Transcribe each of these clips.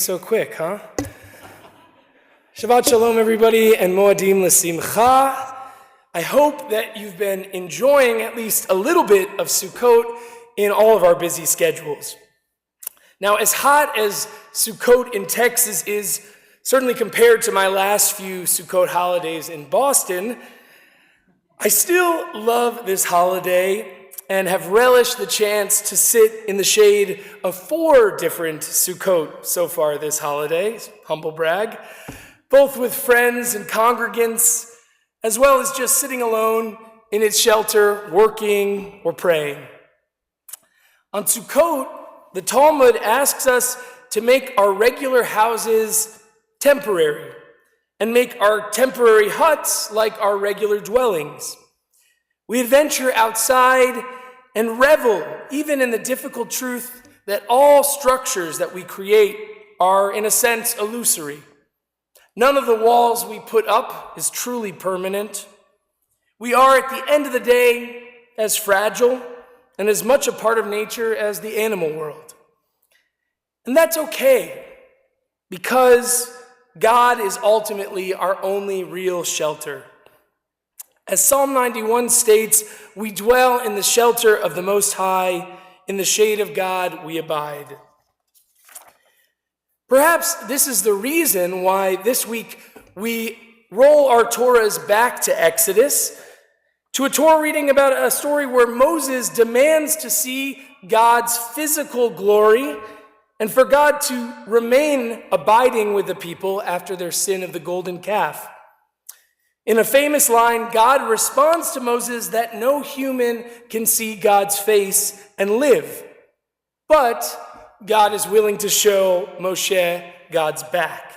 So quick, huh? Shabbat Shalom, everybody, and Moadim L'Simcha. I hope that you've been enjoying at least a little bit of Sukkot in all of our busy schedules. Now, as hot as Sukkot in Texas is, certainly compared to my last few Sukkot holidays in Boston, I still love this holiday and have relished the chance to sit in the shade of 4 different Sukkot so far this holiday, humble brag, both with friends and congregants, as well as just sitting alone in its shelter, working or praying. On Sukkot, the Talmud asks us to make our regular houses temporary and make our temporary huts like our regular dwellings. We adventure outside and revel even in the difficult truth that all structures that we create are, in a sense, illusory. None of the walls we put up is truly permanent. We are, at the end of the day, as fragile and as much a part of nature as the animal world. And that's okay, because God is ultimately our only real shelter. As Psalm 91 states, we dwell in the shelter of the Most High, in the shade of God we abide. Perhaps this is the reason why this week we roll our Torahs back to Exodus, to a Torah reading about a story where Moses demands to see God's physical glory and for God to remain abiding with the people after their sin of the golden calf. In a famous line, God responds to Moses that no human can see God's face and live. But God is willing to show Moshe God's back.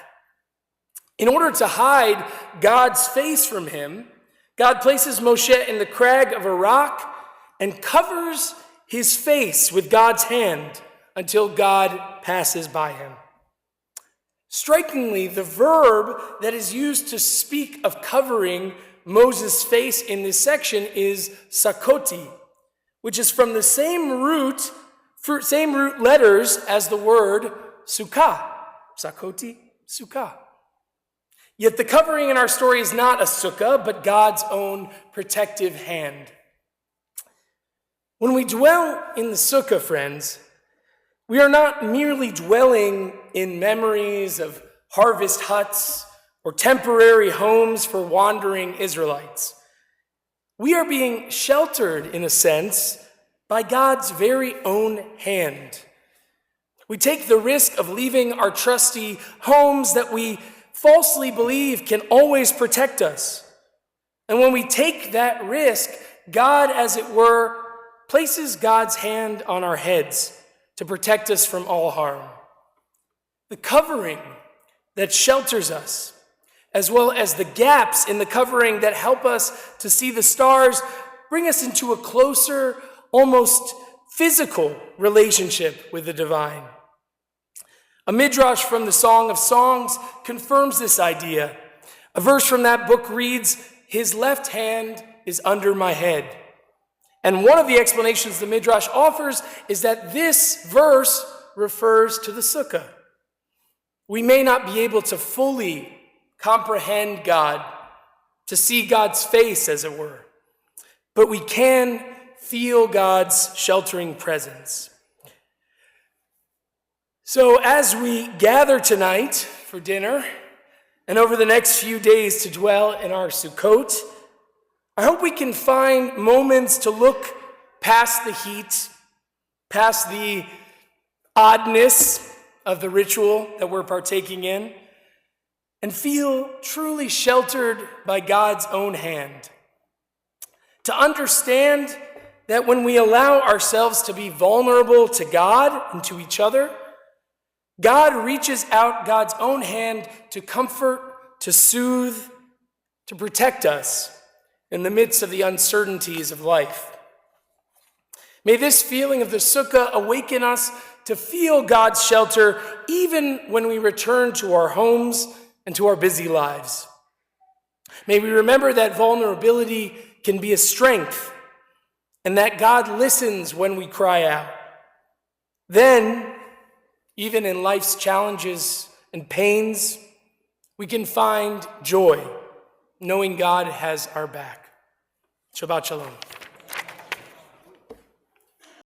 In order to hide God's face from him, God places Moshe in the crag of a rock and covers his face with God's hand until God passes by him. Strikingly, the verb that is used to speak of covering Moses' face in this section is sakoti, which is from the same root letters as the word sukkah. Sakoti, sukkah. Yet the covering in our story is not a sukkah, but God's own protective hand. When we dwell in the sukkah, friends, we are not merely dwelling in memories of harvest huts or temporary homes for wandering Israelites. We are being sheltered, in a sense, by God's very own hand. We take the risk of leaving our trusty homes that we falsely believe can always protect us. And when we take that risk, God, as it were, places God's hand on our heads to protect us from all harm. The covering that shelters us, as well as the gaps in the covering that help us to see the stars, bring us into a closer, almost physical relationship with the divine. A midrash from the Song of Songs confirms this idea. A verse from that book reads, "His left hand is under my head." And one of the explanations the midrash offers is that this verse refers to the sukkah. We may not be able to fully comprehend God, to see God's face, as it were, but we can feel God's sheltering presence. So as we gather tonight for dinner and over the next few days to dwell in our Sukkot, I hope we can find moments to look past the heat, past the oddness of the ritual that we're partaking in, and feel truly sheltered by God's own hand. To understand that when we allow ourselves to be vulnerable to God and to each other, God reaches out God's own hand to comfort, to soothe, to protect us in the midst of the uncertainties of life. May this feeling of the sukkah awaken us to feel God's shelter even when we return to our homes and to our busy lives. May we remember that vulnerability can be a strength and that God listens when we cry out. Then, Even in life's challenges and pains, we can find joy knowing God has our back. Shabbat Shalom.